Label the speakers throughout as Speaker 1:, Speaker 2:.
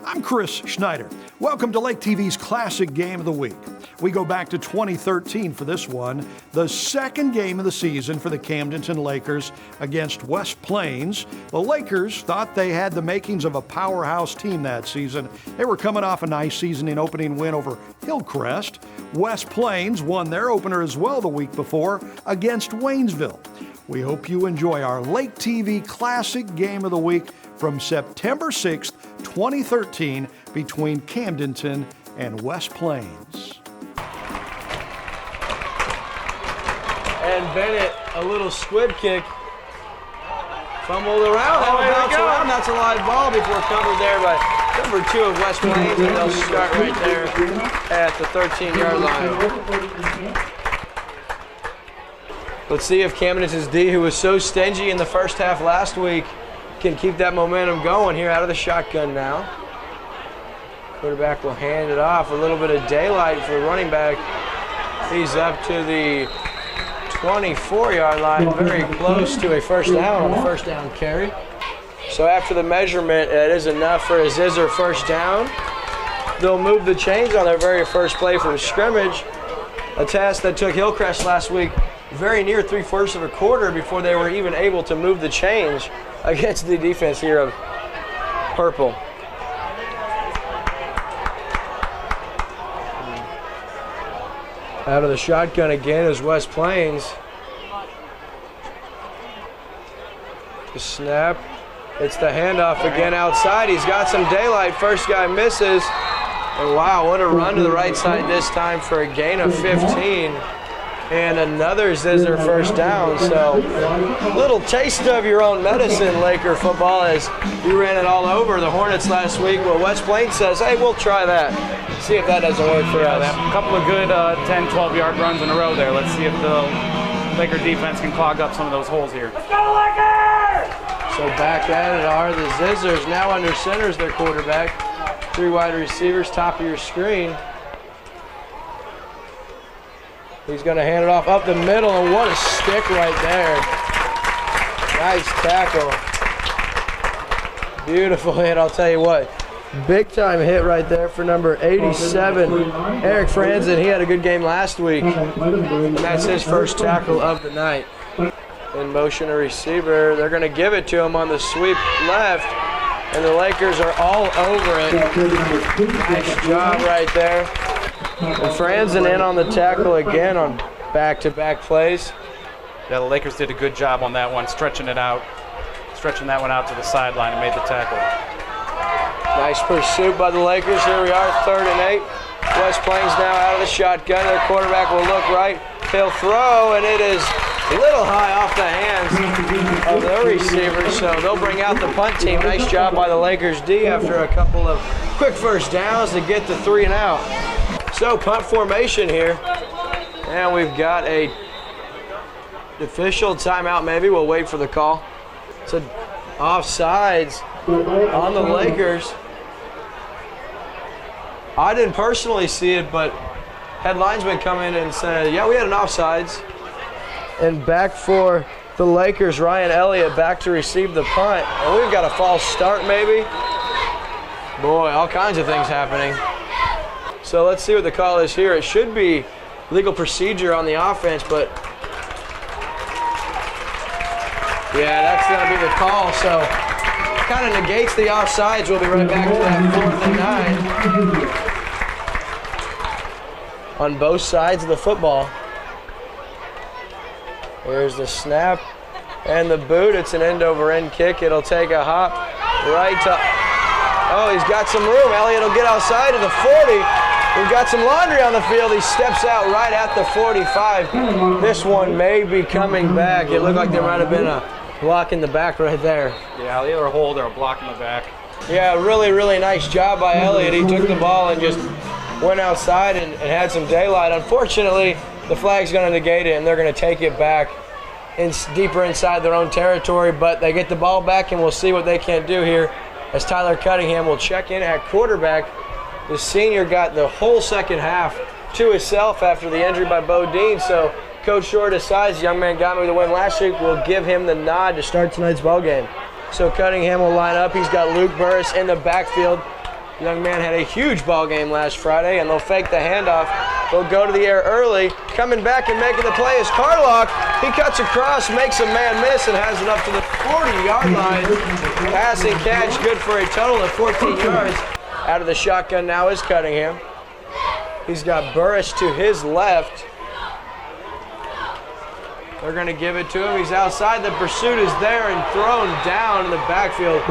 Speaker 1: I'm Chris Schneider. Welcome to Lake TV's Classic Game of the Week. We go back to 2013 for this one, the second game of the season for the Camdenton Lakers against West Plains. The Lakers thought they had the makings of a powerhouse team that season. They were coming off a nice season opening win over Hillcrest. West Plains won their opener as well the week before against Waynesville. We hope you enjoy our Lake TV Classic Game of the Week from September 6th, 2013 between Camdenton and West Plains.
Speaker 2: And Bennett, a little squib kick, fumbled around, bounced around. That's a live ball before covered there by number 2 of West Plains, and they'll start right there at the 13-yard line. Let's see if Camdenton's D, who was so stingy in the first half last week, can keep that momentum going here out of the shotgun now. Quarterback will hand it off. A little bit of daylight for the running back. He's up to the 24-yard line, very close to a first down on the first down carry. So after the measurement, it is enough for a Zizzer first down. They'll move the chains on their very first play from scrimmage, a task that took Hillcrest last week very near 3/4 of a quarter before they were even able to move the chains against the defense here of Purple. Out of the shotgun again is West Plains. The snap. It's the handoff again outside. He's got some daylight. First guy misses. And wow, what a run to the right side this time for a gain of 15. And another Zizzer first down. So little taste of your own medicine, Laker football, as you ran it all over the Hornets last week. Well, West Plains says, hey, we'll try that. See if that doesn't work for us.
Speaker 3: A couple of good 10, 12-yard runs in a row there. Let's see if the Laker defense can clog up some of those holes here.
Speaker 2: Let's go, Lakers! So back at it are the Zizzers. Now under center is their quarterback. 3 wide receivers, top of your screen. He's going to hand it off up the middle, and what a stick right there. Nice tackle. Beautiful hit, I'll tell you what. Big time hit right there for number 87, Eric Franzen. He had a good game last week, and that's his first tackle of the night. In motion a receiver, they're going to give it to him on the sweep left, and the Lakers are all over it. Nice job right there. And Franzen in on the tackle again on back-to-back plays.
Speaker 3: Yeah, the Lakers did a good job on that one, stretching that one out to the sideline and made the tackle.
Speaker 2: Nice pursuit by the Lakers. Here we are, 3rd and 8. West Plains now out of the shotgun. Their quarterback will look right. He'll throw, and it is a little high off the hands of their receivers, so they'll bring out the punt team. Nice job by the Lakers D after a couple of quick first downs to get the 3 and out. So punt formation here, and we've got a official timeout maybe. We'll wait for the call. It's offsides on the Lakers. I didn't personally see it, but had linesmen come in and said, yeah, we had an offsides. And back for the Lakers, Ryan Elliott back to receive the punt. And we've got a false start maybe. Boy, all kinds of things happening. So let's see what the call is here. It should be legal procedure on the offense, but yeah, that's going to be the call. So kind of negates the offsides. We'll be right back to that 4th and 9 on both sides of the football. Here's the snap and the boot. It's an end-over-end kick. It'll take a hop right to... Oh, he's got some room. Elliott will get outside to the 40. We've got some laundry on the field. He steps out right at the 45. This one may be coming back. It looked like there might have been a block in the back right there.
Speaker 3: Yeah, either a hold or a block in the back.
Speaker 2: Yeah, really, really nice job by Elliott. He took the ball and just went outside and had some daylight. Unfortunately, the flag's going to negate it, and they're going to take it back deeper inside their own territory. But they get the ball back, and we'll see what they can do here as Tyler Cunningham will check in at quarterback. The senior got the whole second half to himself after the injury by Bodine. So Coach Shore decides, young man got me the win last week, we'll give him the nod to start tonight's ball game. So Cunningham will line up. He's got Luke Burris in the backfield. Young man had a huge ball game last Friday, and they'll fake the handoff. They'll go to the air early. Coming back and making the play is Carlock. He cuts across, makes a man miss, and has it up to the 40-yard line. Passing catch, good for a total of 14 yards. Out of the shotgun now is Cunningham. He's got Burris to his left. They're going to give it to him. He's outside. The pursuit is there and thrown down in the backfield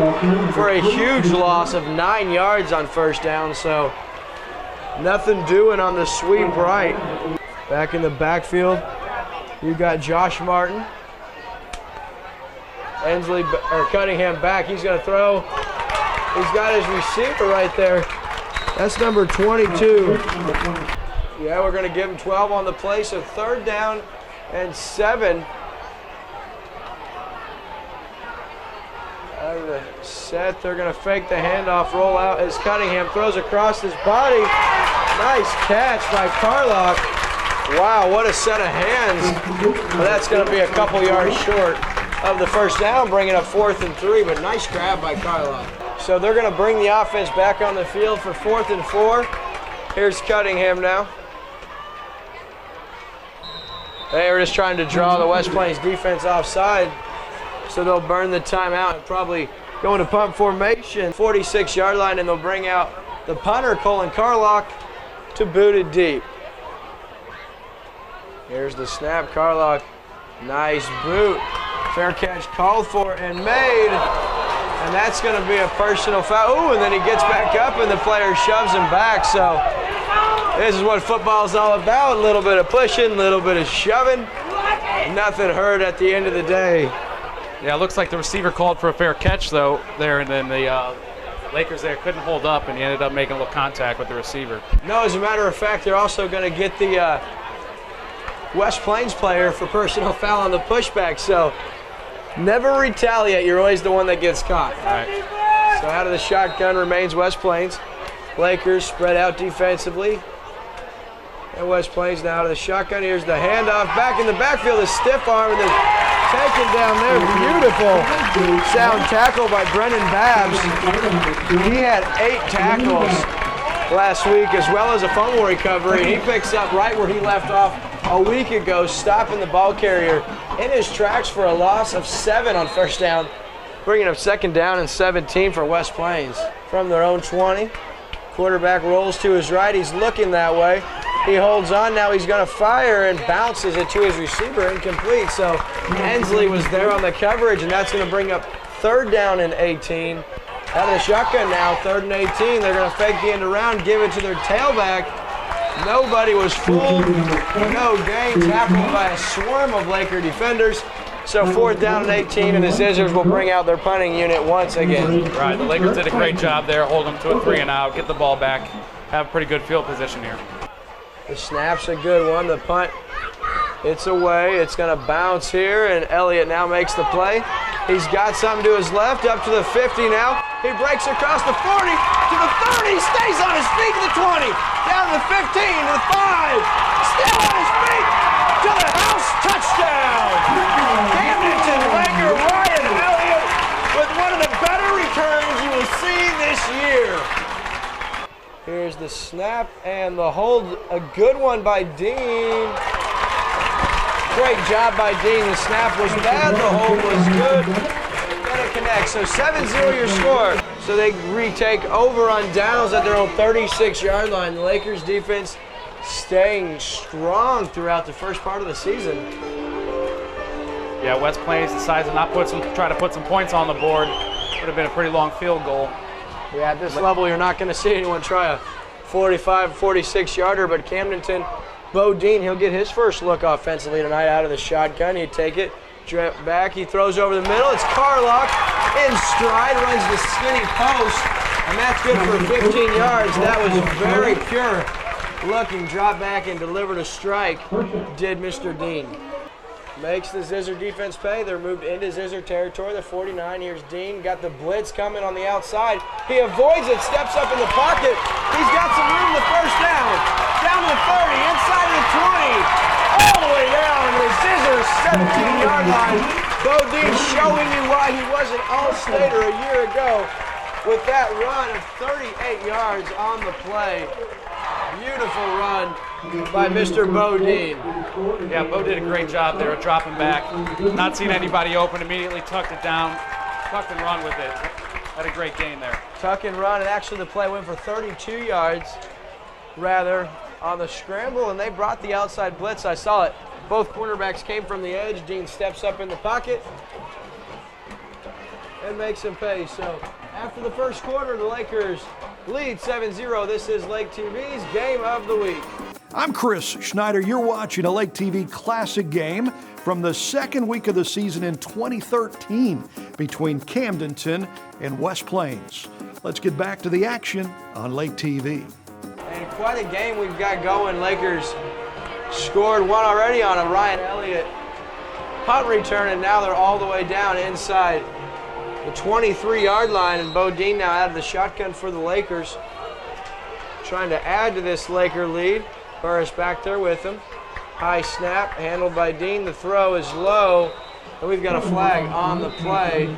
Speaker 2: for a huge loss of 9 yards on first down. So nothing doing on the sweep right. Back in the backfield, you got Josh Martin. Cunningham back. He's going to throw. He's got his receiver right there. That's number 22. Yeah, we're going to give him 12 on the play. So 3rd down and 7. Out of the set, they're going to fake the handoff, roll out as Cunningham throws across his body. Nice catch by Carlock. Wow, what a set of hands. Well, that's going to be a couple yards short of the first down, bringing up 4th and 3, but nice grab by Carlock. So they're going to bring the offense back on the field for 4th and 4. Here's Cunningham now. They were just trying to draw the West Plains defense offside, so they'll burn the timeout and probably go into punt formation. 46-yard line, and they'll bring out the punter, Colin Carlock, to boot it deep. Here's the snap, Carlock. Nice boot. Fair catch called for and made. And that's going to be a personal foul. Ooh, and then he gets back up and the player shoves him back. So this is what football's all about. A little bit of pushing, a little bit of shoving. Nothing hurt at the end of the day.
Speaker 3: Yeah, it looks like the receiver called for a fair catch, though, there, and then the Lakers there couldn't hold up, and he ended up making a little contact with the receiver.
Speaker 2: No, as a matter of fact, they're also going to get the West Plains player for personal foul on the pushback. So never retaliate. You're always the one that gets caught.
Speaker 3: All right.
Speaker 2: So out of the shotgun remains West Plains. Lakers spread out defensively. And West Plains now out of the shotgun. Here's the handoff. Back in the backfield, a stiff arm, and then taken down there. Beautiful sound tackle by Brennan Babbs. He had 8 tackles last week, as well as a fumble recovery. He picks up right where he left off a week ago, stopping the ball carrier in his tracks for a loss of 7 on first down, bringing up 2nd down and 17 for West Plains. From their own 20, quarterback rolls to his right. He's looking that way. He holds on. Now he's going to fire and bounces it to his receiver, incomplete. So Hensley was there on the coverage, and that's going to bring up 3rd down and 18. Out of the shotgun now, 3rd and 18. They're going to fake the end around, give it to their tailback. Nobody was fooled. No gain, tackled by a swarm of Laker defenders. So 4th down and 18, and the Zizzers will bring out their punting unit once again.
Speaker 3: Right, the Lakers did a great job there, hold them to a 3 and out, get the ball back, have pretty good field position here.
Speaker 2: The snap's a good one. The punt, it's away. It's going to bounce here, and Elliott now makes the play. He's got something to his left, up to the 50 now. He breaks across the 40 to the 30, stays on his feet to the 20, down to the 15, to the 5, still on his feet, to the house, touchdown! Camdenton Laker Ryan Elliott with one of the better returns you will see this year. Here's the snap and the hold, a good one by Dean. Great job by Dean. The snap was bad, the hold was good. Gonna connect, so 7-0 your score. So they retake over on downs at their own 36-yard line. The Lakers defense staying strong throughout the first part of the season.
Speaker 3: Yeah, West Plains decides to not try to put some points on the board. Would have been a pretty long field goal.
Speaker 2: Yeah, at this level, you're not going to see anyone try a 45, 46-yarder, but Camdenton, Bo Dean, he'll get his first look offensively tonight out of the shotgun. He'd take it, drip back, he throws over the middle. It's Carlock in stride, runs the skinny post, and that's good for 15 yards. That was very pure looking, drop back and delivered a strike, did Mr. Dean. Makes the Zizzer defense pay. They're moved into Zizzer territory. The 49, here's Dean. Got the blitz coming on the outside. He avoids it, steps up in the pocket. He's got some room the first down. Down to the 30, inside of the 20. All the way down to the Zizzer 17-yard line. Bo Dean showing you why he was an All-Stater a year ago. with that run of 38 yards on the play. Beautiful run by Mr. Bodine.
Speaker 3: Yeah, Bo did a great job there of dropping back. Not seeing anybody open, immediately tucked it down, tucked and run with it. Had a great game there.
Speaker 2: Tuck and run, and actually the play went for 32 yards, rather, on the scramble, and they brought the outside blitz. I saw it. Both cornerbacks came from the edge. Dean steps up in the pocket and makes him pay. So after the first quarter, the Lakers lead 7-0. This is Lake TV's Game of the Week.
Speaker 1: I'm Chris Schneider. You're watching a Lake TV Classic game from the second week of the season in 2013 between Camdenton and West Plains. Let's get back to the action on Lake TV.
Speaker 2: And quite a game we've got going. Lakers scored one already on a Ryan Elliott punt return, and now they're all the way down inside the 23-yard line, and Bodine now out of the shotgun for the Lakers, trying to add to this Laker lead. Burris back there with him. High snap, handled by Dean. The throw is low, and we've got a flag on the play.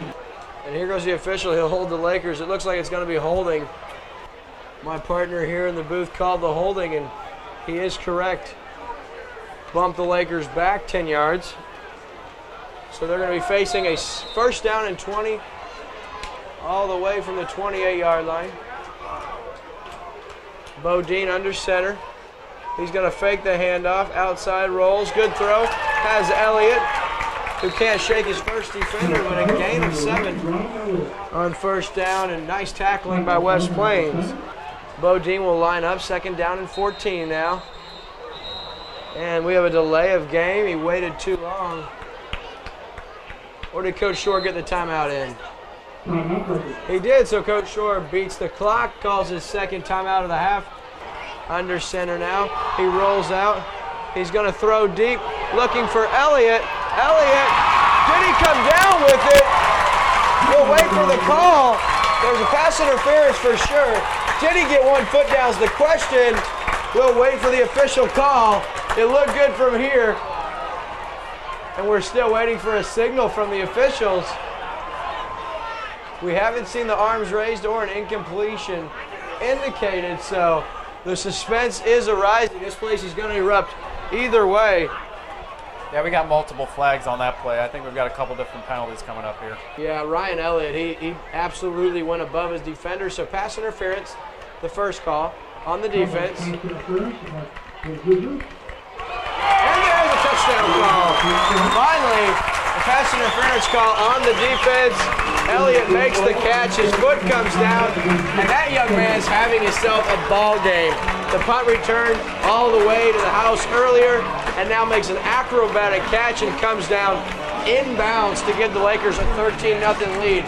Speaker 2: And here goes the official. He'll hold the Lakers. It looks like it's going to be holding. My partner here in the booth called the holding, and he is correct. Bump the Lakers back 10 yards. So they're going to be facing a first down and 20 all the way from the 28-yard line. Bodine under center. He's going to fake the handoff. Outside rolls. Good throw. Has Elliott, who can't shake his first defender, but a gain of 7 on first down, and nice tackling by West Plains. Bodine will line up. Second down and 14 now. And we have a delay of game. He waited too long. Or did Coach Shore get the timeout in? He did, so Coach Shore beats the clock, calls his second timeout of the half. Under center now. He rolls out. He's going to throw deep, looking for Elliott. Elliott, did he come down with it? We'll wait for the call. There's a pass interference for sure. Did he get 1 foot down is the question. We'll wait for the official call. It looked good from here. And we're still waiting for a signal from the officials. We haven't seen the arms raised or an incompletion indicated, so the suspense is arising. This place is going to erupt either way.
Speaker 3: Yeah, we got multiple flags on that play. I think we've got a couple different penalties coming up here.
Speaker 2: Yeah, Ryan Elliott, he absolutely went above his defender, so pass interference, the first call on the defense. And there's a touchdown call. Finally, a pass interference call on the defense. Elliott makes the catch, his foot comes down, and that young man's having himself a ball game. The punt return all the way to the house earlier, and now makes an acrobatic catch and comes down inbounds to give the Lakers a 13-0 lead.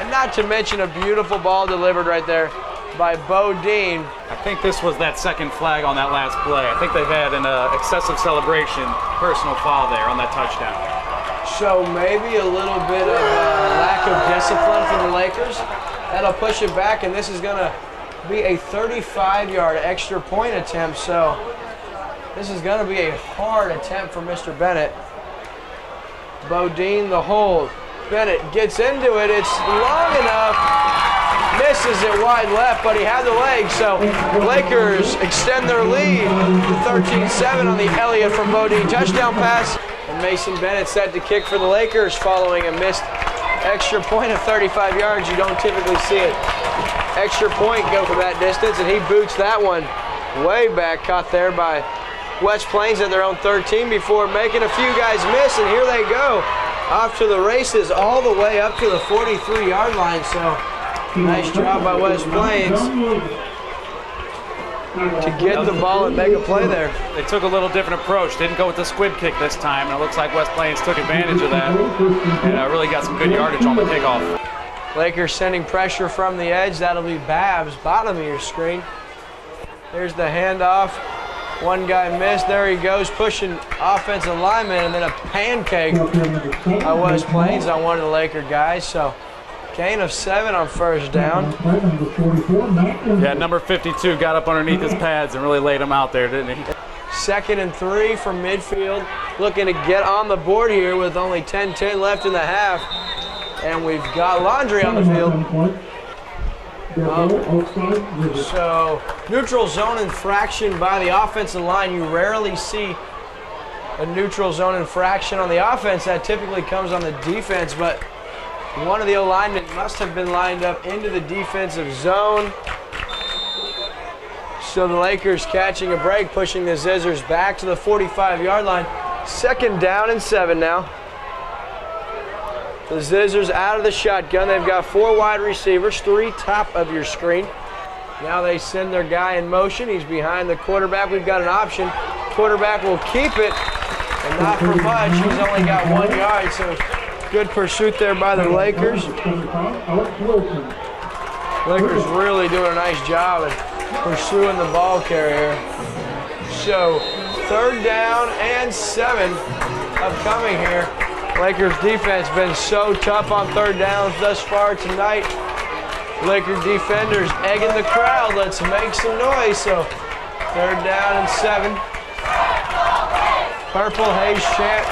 Speaker 2: And not to mention a beautiful ball delivered right there by Bodine.
Speaker 3: I think this was that second flag on that last play. I think they've had an excessive celebration, personal foul there on that touchdown.
Speaker 2: So maybe a little bit of lack of discipline for the Lakers. That'll push it back, and this is going to be a 35-yard extra point attempt. So this is going to be a hard attempt for Mr. Bennett. Bodine the hold. Bennett gets into it. It's long enough. Misses it wide left, but he had the legs. So Lakers extend their lead to 13-7 on the Elliott from Bodine touchdown pass. And Mason Bennett set to kick for the Lakers following a missed extra point of 35 yards. You don't typically see it. Extra point go for that distance, and he boots that one way back. Caught there by West Plains at their own 13 before making a few guys miss, and here they go. Off to the races all the way up to the 43-yard line. So nice job by West Plains to get the ball and make a play there.
Speaker 3: They took a little different approach. Didn't go with the squib kick this time, and it looks like West Plains took advantage of that and really got some good yardage on the kickoff.
Speaker 2: Lakers sending pressure from the edge. That'll be Babs, bottom of your screen. There's the handoff. One guy missed. There he goes, pushing offensive lineman, and then a pancake by West Plains on one of the Laker guys. So gain of 7 on first down.
Speaker 3: Yeah, number 52 got up underneath his pads and really laid him out there, didn't he?
Speaker 2: 2nd and 3 from midfield. Looking to get on the board here with only 10-10 left in the half. And we've got Laundry on the field. So neutral zone infraction by the offensive line. You rarely see a neutral zone infraction on the offense. That typically comes on the defense, but one of the alignment must have been lined up into the defensive zone. So the Lakers catching a break, pushing the Zizzers back to the 45-yard line. 2nd down and 7 now. The Zizzers out of the shotgun. They've got 4 wide receivers, 3 top of your screen. Now they send their guy in motion. He's behind the quarterback. We've got an option. Quarterback will keep it, and not for much. He's only got 1 yard, so good pursuit there by the Lakers. Lakers really doing a nice job of pursuing the ball carrier. So 3rd down and 7 upcoming here. Lakers defense been so tough on 3rd downs thus far tonight. Lakers defenders egging the crowd. Let's make some noise. So 3rd down and 7. Purple Haze chant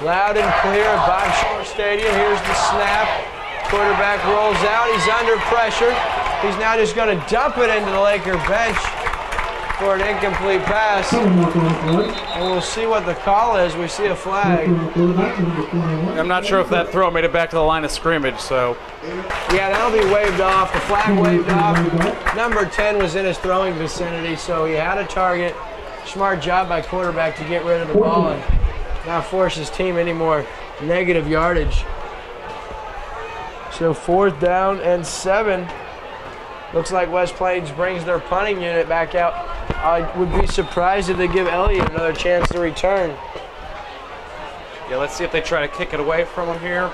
Speaker 2: loud and clear at Bob Shore Stadium. Here's the snap. Quarterback rolls out. He's under pressure. He's now just going to dump it into the Laker bench for an incomplete pass. And we'll see what the call is. We see a flag.
Speaker 3: I'm not sure if that throw made it back to the line of scrimmage, so.
Speaker 2: Yeah, that'll be waved off. The flag waved off. Number 10 was in his throwing vicinity, so he had a target. Smart job by quarterback to get rid of the ball and not force his team any more negative yardage. So 4th down and 7. Looks like West Plains brings their punting unit back out. I would be surprised if they give Elliott another chance to return.
Speaker 3: Yeah, let's see if they try to kick it away from him here.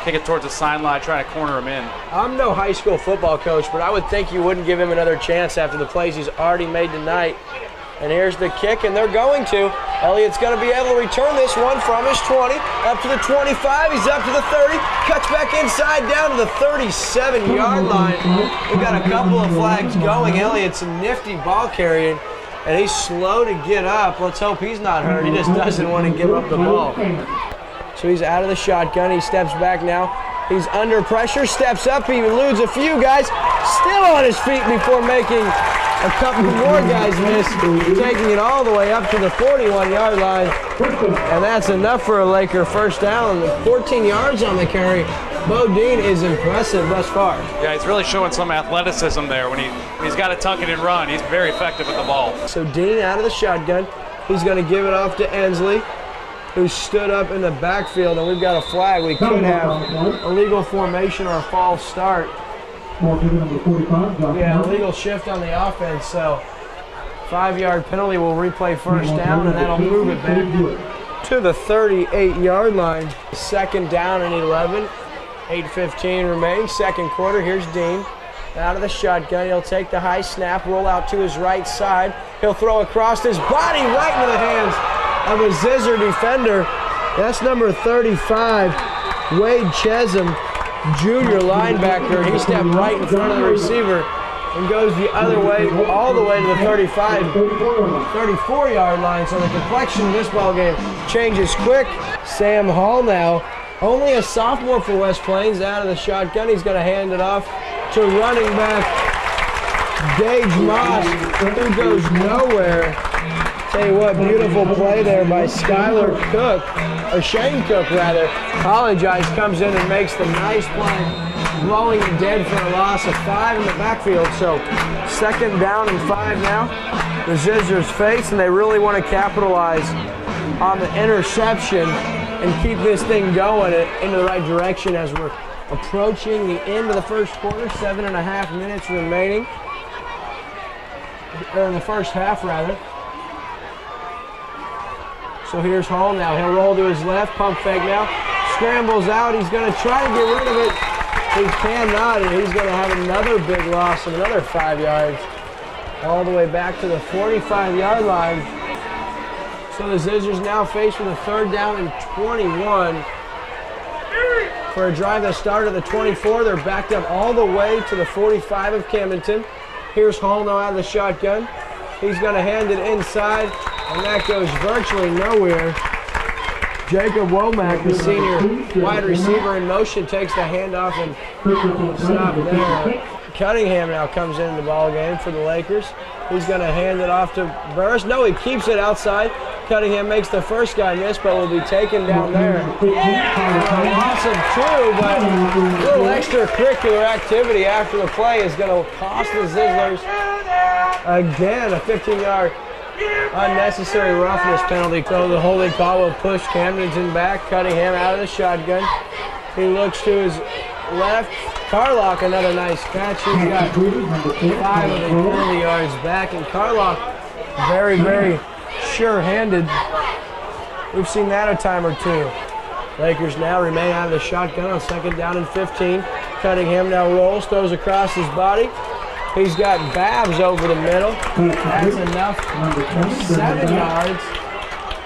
Speaker 3: Kick it towards the sideline, trying to corner him in.
Speaker 2: I'm no high school football coach, but I would think you wouldn't give him another chance after the plays he's already made tonight. And here's the kick, and they're going to. Elliott's going to be able to return this one from his 20, up to the 25, he's up to the 30, cuts back inside down to the 37-yard line. We've got a couple of flags going. Elliott's a nifty ball carrying, and he's slow to get up. Let's hope he's not hurt. He just doesn't want to give up the ball. So he's out of the shotgun. He steps back now. He's under pressure, steps up, he eludes a few guys, still on his feet before making a couple more guys miss, taking it all the way up to the 41-yard line. And that's enough for a Laker 1st down. 14 yards on the carry. Bodine is impressive thus far.
Speaker 3: Yeah, he's really showing some athleticism there. When he's got to tuck it and run, he's very effective with the ball.
Speaker 2: So Dean out of the shotgun. He's going to give it off to Ensley, who stood up in the backfield, and we've got a flag. We could have illegal formation or a false start. Yeah, illegal shift on the offense, so 5-yard penalty will replay 1st down, and that'll move it back to the 38-yard line. 2nd down and 11, 8:15 remaining, 2nd quarter. Here's Dean out of the shotgun. He'll take the high snap, roll out to his right side. He'll throw across his body right into the hands of a Zizzer defender. That's number 35, Wade Chesum, junior linebacker. He stepped right in front of the receiver and goes the other way, all the way to the 34-yard line. So the complexion of this ball game changes quick. Sam Hall now, only a sophomore for West Plains, out of the shotgun. He's going to hand it off to running back Gage Moss, who goes nowhere. Tell you what, beautiful play there by Skylar Cook, or Shane Cook rather. Apologize, comes in and makes the nice play, blowing it dead for a loss of 5 in the backfield. So 2nd down and 5 now. The Zizzers face, and they really want to capitalize on the interception and keep this thing going into the right direction as we're approaching the end of the 1st quarter. 7.5 minutes remaining, or in the 1st half rather. So here's Hall now. He'll roll to his left, pump fake now. Scrambles out. He's going to try to get rid of it. He cannot, and he's going to have another big loss of another 5 yards. All the way back to the 45-yard line. So the Zizzers now faced with a 3rd down and 21. For a drive that started at the 24, they're backed up all the way to the 45 of Camdenton. Here's Hall now out of the shotgun. He's going to hand it inside, and that goes virtually nowhere. Jacob Womack, the senior wide receiver in motion, takes the handoff and stop there. Cunningham now comes into the ball game for the Lakers. He's going to hand it off to Burris. No, he keeps it outside. Cunningham makes the first guy miss, but will be taken down there. A loss of 2, but a little extracurricular activity after the play is going to cost the Zizzlers again a 15-yard unnecessary roughness penalty. So the holding call will push Camdenton back. Cunningham out of the shotgun. He looks to his left. Carlock, another nice catch. He's got 5 of the 30 yards back, and Carlock very, very sure-handed. We've seen that a time or two. Lakers now remain out of the shotgun on 2nd down and 15. Cunningham now rolls, throws across his body. He's got Babs over the middle. That's enough for 7 yards.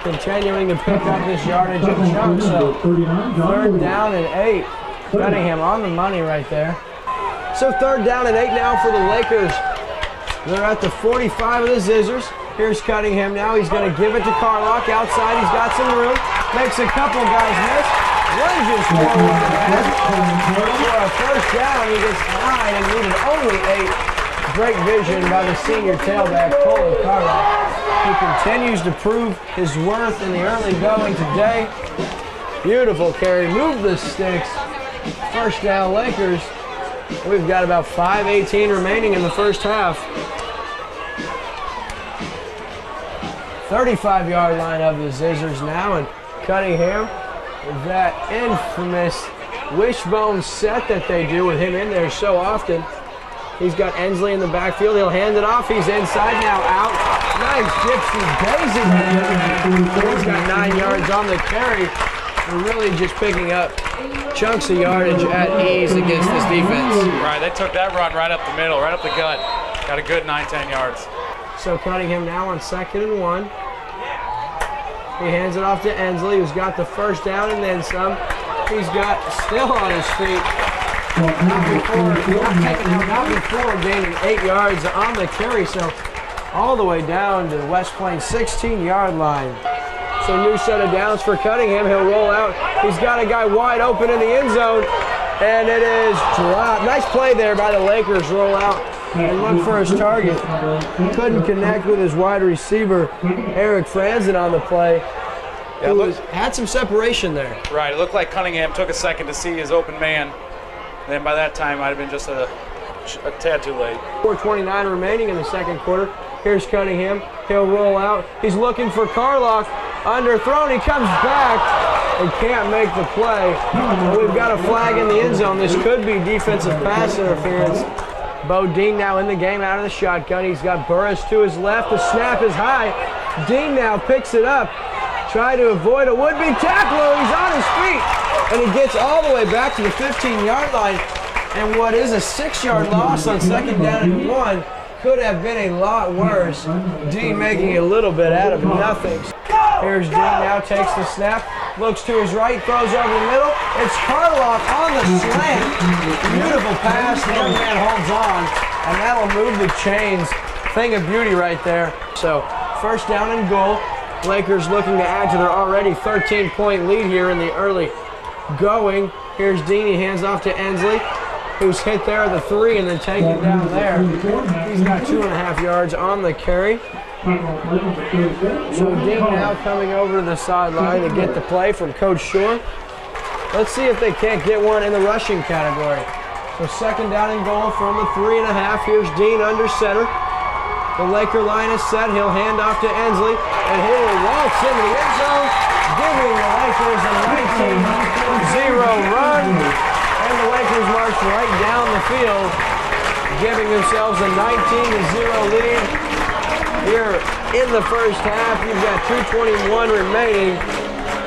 Speaker 2: Continuing to pick up this yardage in chunks. So 3rd down and 8. Cunningham on the money right there. So 3rd down and 8 now for the Lakers. They're at the 45 of the Zizzers. Here's Cunningham now. He's going to give it to Carlock outside. He's got some room. Makes a couple guys miss. Lunges forward for a 1st down. He gets 9 and needed only 8. Great vision by the senior tailback, Colin Carlock, who continues to prove his worth in the early going today. Beautiful carry. Move the sticks. 1st down Lakers. We've got about 5:18 remaining in the first half. 35-yard line of the Zizzers now, and Cunningham, that infamous wishbone set that they do with him in there so often. He's got Ensley in the backfield. He'll hand it off. He's inside now, out. Nice gypsy daisy. He's got 9 yards on the carry. We're really just picking up chunks of yardage at ease against this defense.
Speaker 3: Right, they took that run right up the middle, right up the gut. Got a good 9-10 yards.
Speaker 2: So Cunningham now on 2nd and 1. He hands it off to Ensley, who's got the 1st down and then some. He's got still on his feet. Not before gaining 8 yards on the carry, so all the way down to the West Plains 16-yard line. So new set of downs for Cunningham. He'll roll out. He's got a guy wide open in the end zone, and it is dropped. Nice play there by the Lakers. Roll out and look for his target. Couldn't connect with his wide receiver, Eric Franzen, on the play. Yeah, had some separation there.
Speaker 3: Right, it looked like Cunningham took a second to see his open man. And then by that time, might have been just a tad too late.
Speaker 2: 4:29 remaining in the 2nd quarter. Here's Cunningham. He'll roll out. He's looking for Carlock. Underthrown. He comes back and can't make the play. And we've got a flag in the end zone. This could be defensive pass interference. Bo Dean now in the game out of the shotgun. He's got Burris to his left. The snap is high. Dean now picks it up. Try to avoid a would-be tackler. He's on his feet. And he gets all the way back to the 15-yard line. And what is a 6-yard loss on 2nd down and 1 could have been a lot worse. Dean making a little bit out of nothing. Here's Dean now, takes the snap, looks to his right, throws over the middle. It's Carlock on the slant. Beautiful pass, the young man holds on, and that'll move the chains. Thing of beauty right there. So 1st down and goal. Lakers looking to add to their already 13-point lead here in the early going. Here's Dean, he hands off to Ensley, who's hit there at the 3 and then taken down there. He's got 2.5 yards on the carry. So Dean now coming over to the sideline to get the play from Coach Shore. Let's see if they can't get one in the rushing category. So 2nd down and goal from the 3.5. Here's Dean under center. The Laker line is set. He'll hand off to Ensley, and he will waltz into the end zone, giving the Lakers a 19-0 run. And the Lakers march right down the field, giving themselves a 19-0 lead. Here in the first half, you've got 2:21 remaining.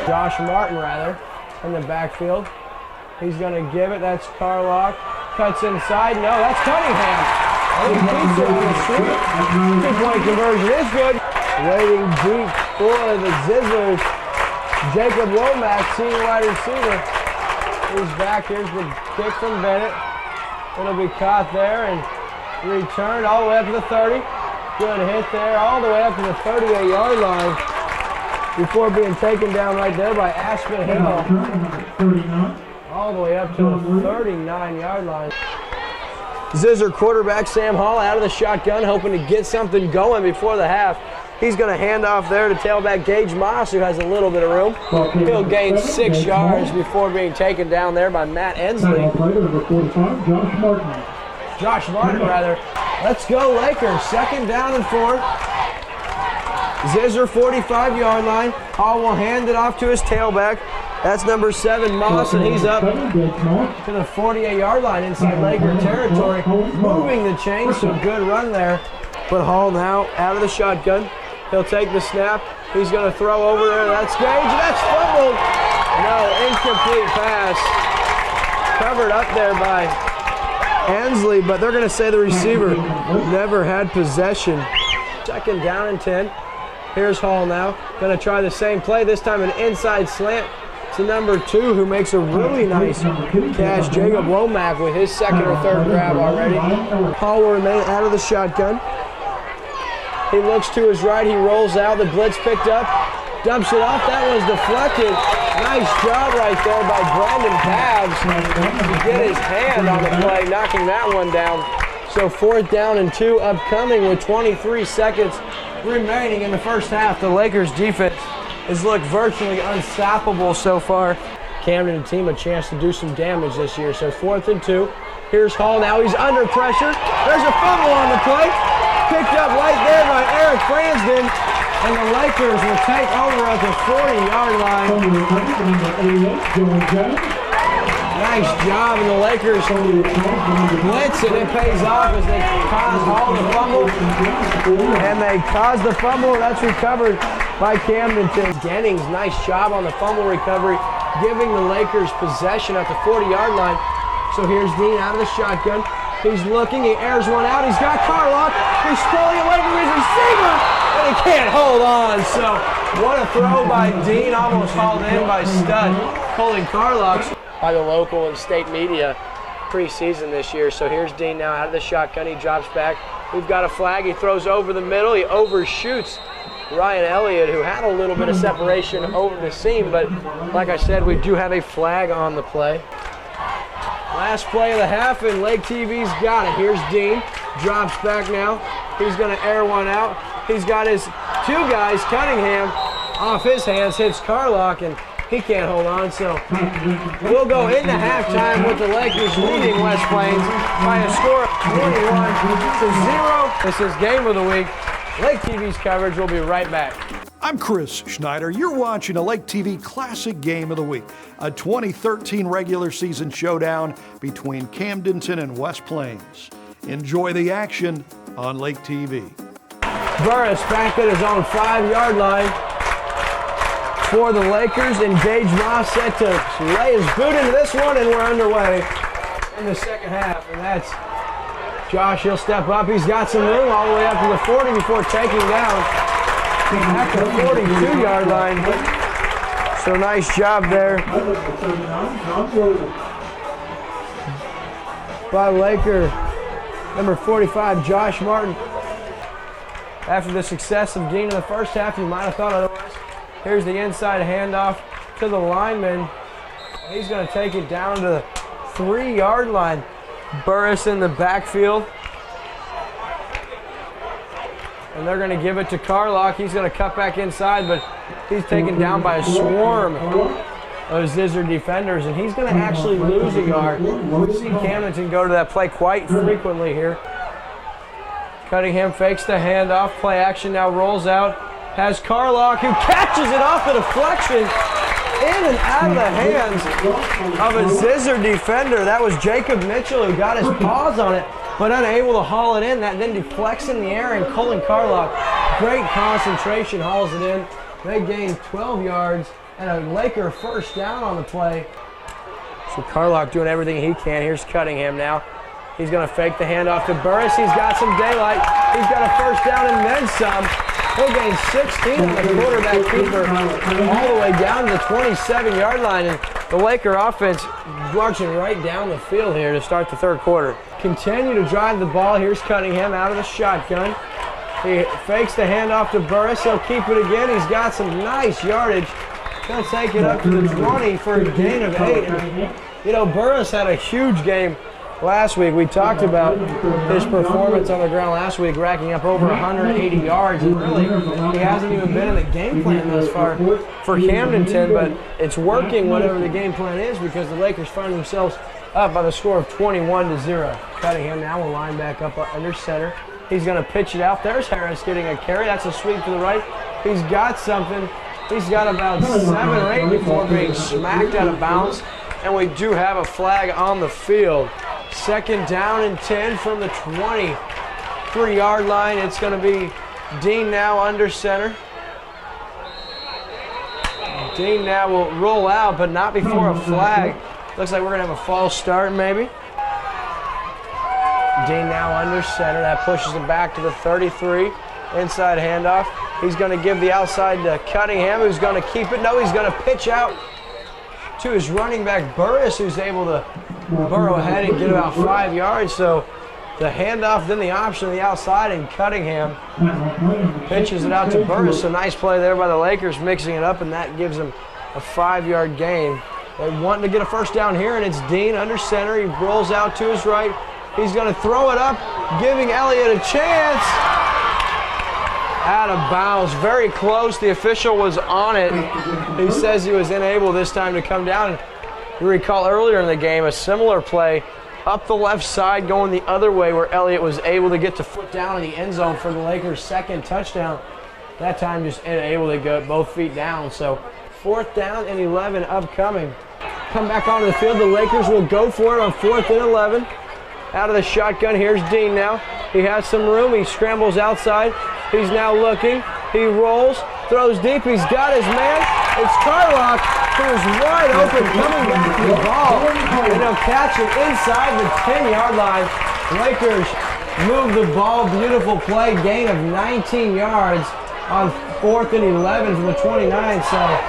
Speaker 2: Josh Martin, in the backfield. He's going to give it. That's Carlock. Cuts inside. No, that's Cunningham. He keeps it on the street. 2-point conversion is good. Waiting deep for the Zizzers. Jacob Womack, senior wide receiver. He's back. Here's the kick from Bennett. It'll be caught there and returned all the way up to the 30. Good hit there, all the way up to the 38-yard line before being taken down right there by Ashman Hill. All the way up to the 39-yard line. Zizzer quarterback Sam Hall out of the shotgun, hoping to get something going before the half. He's going to hand off there to tailback Gage Moss, who has a little bit of room. He'll gain 6 yards before being taken down there by Matt Ensley. Josh Martin, rather. Let's go Lakers. 2nd down and 4. Zizzer 45-yard line. Hall will hand it off to his tailback. That's number 7, Moss, and he's up to the 48-yard line inside Laker territory. Moving the chain, so good run there. But Hall now out of the shotgun. He'll take the snap. He's going to throw over there. That's Gage. That's fumbled. No, incomplete pass. Covered up there by Ensley, but they're going to say the receiver never had possession. 2nd down and 10. Here's Hall now. Going to try the same play, this time an inside slant to number 2, who makes a really nice catch. Jacob Womack with his 2nd or 3rd grab already. Hall will remain out of the shotgun. He looks to his right, he rolls out, the blitz picked up, dumps it off, that was deflected. Nice job right there by Brandon Babs to get his hand on the play, knocking that one down. So 4th down and 2 upcoming with 23 seconds remaining in the first half. The Lakers defense has looked virtually unstoppable so far. Camden team a chance to do some damage this year. So 4th and 2. Here's Hall now, he's under pressure. There's a fumble on the play. Picked up right there by Eric Fransden, and the Lakers will take over at the 40-yard line. Nice job, and the Lakers blitz, and it pays off as they cause Hall the fumble. And they cause the fumble, and that's recovered by Camdenton. Dennings, nice job on the fumble recovery, giving the Lakers possession at the 40-yard line. So here's Dean out of the shotgun. He's looking, he airs one out, he's got Carlock, he's throwing away from his receiver, and he can't hold on. So what a throw by Dean, almost hauled in by Stud, pulling Carlock by the local and state media preseason this year. So here's Dean now out of the shotgun, he drops back. We've got a flag, he throws over the middle, he overshoots Ryan Elliott, who had a little bit of separation over the seam, but like I said, we do have a flag on the play. Last play of the half, and Lake TV's got it. Here's Dean, drops back now. He's going to air one out. He's got his 2 guys, Cunningham, off his hands, hits Carlock, and he can't hold on. So we'll go into halftime with the Lakers leading West Plains by a score of 21-0. This is Game of the Week. Lake TV's coverage. We'll be right back.
Speaker 1: I'm Chris Schneider. You're watching a Lake TV Classic Game of the Week, a 2013 regular season showdown between Camdenton and West Plains. Enjoy the action on Lake TV.
Speaker 2: Burris back at his own 5-yard line for the Lakers, and Gage Moss set to lay his boot into this one, and we're underway in the 2nd half. And that's Josh. He'll step up. He's got some room all the way up to the 40 before taking down at the 42-yard line. So nice job there by Laker number 45, Josh Martin. After the success of Dean in the first half, you might have thought otherwise. Here's the inside handoff to the lineman. He's going to take it down to the 3-yard line. Burris in the backfield. And they're going to give it to Carlock. He's going to cut back inside, but he's taken down by a swarm of Zizzer defenders, and he's going to actually lose a yard. We've seen Camdenton go to that play quite frequently here. Cunningham fakes the handoff. Play action now rolls out. Has Carlock, who catches it off the deflection in and out of the hands of a Zizzer defender. That was Jacob Mitchell, who got his paws on it, but unable to haul it in. That then deflects in the air, and Colin Carlock, great concentration, hauls it in. They gain 12 yards and a Laker first down on the play. So Carlock doing everything he can. Here's Cunningham now. He's going to fake the handoff to Burris. He's got some daylight. He's got a first down and then some. He'll gain 16 on the quarterback keeper all the way down to the 27-yard line. And the Laker offense marching right down the field here to start the 3rd quarter. Continue to drive the ball. Here's Cunningham out of the shotgun. He fakes the handoff to Burris. He'll keep it again. He's got some nice yardage. He'll take it up to the 20 for a gain of 8. And, you know, Burris had a huge game last week. We talked about his performance on the ground last week, racking up over 180 yards. And really, he hasn't even been in the game plan thus far for Camdenton, but it's working whatever the game plan is because the Lakers find themselves up by the score of 21-0. Cunningham now will line back up under center. He's going to pitch it out. There's Harris getting a carry. That's a sweep to the right. He's got something. He's got about 7 or 8 before being smacked out of bounds. And we do have a flag on the field. 2nd down and 10 from the 23-yard line. It's going to be Dean now under center. Dean now will roll out, but not before a flag. Looks like we're going to have a false start maybe. Dean now under center. That pushes him back to the 33. Inside handoff. He's going to give the outside to Cunningham, who's going to keep it. No, he's going to pitch out to his running back, Burris, who's able to burrow ahead and get about 5 yards. So the handoff, then the option on the outside, and Cunningham pitches it out to Burris. So nice play there by the Lakers, mixing it up, and that gives them a 5-yard gain. They want to get a first down here, and it's Dean under center. He rolls out to his right. He's going to throw it up, giving Elliott a chance. Out of bounds, very close. The official was on it. He says he was unable this time to come down. You recall earlier in the game a similar play up the left side going the other way where Elliott was able to get to foot down in the end zone for the Lakers' 2nd touchdown. That time just able to go both feet down. So 4th down and 11 upcoming. Come back onto the field. The Lakers will go for it on 4th and 11. Out of the shotgun, here's Dean now. He has some room. He scrambles outside. He's now looking. He rolls, throws deep. He's got his man. It's Carlock, who is wide open, coming back to the ball. And he'll catch it inside the 10-yard line. Lakers move the ball. Beautiful play. Gain of 19 yards on 4th and 11 from the 29. So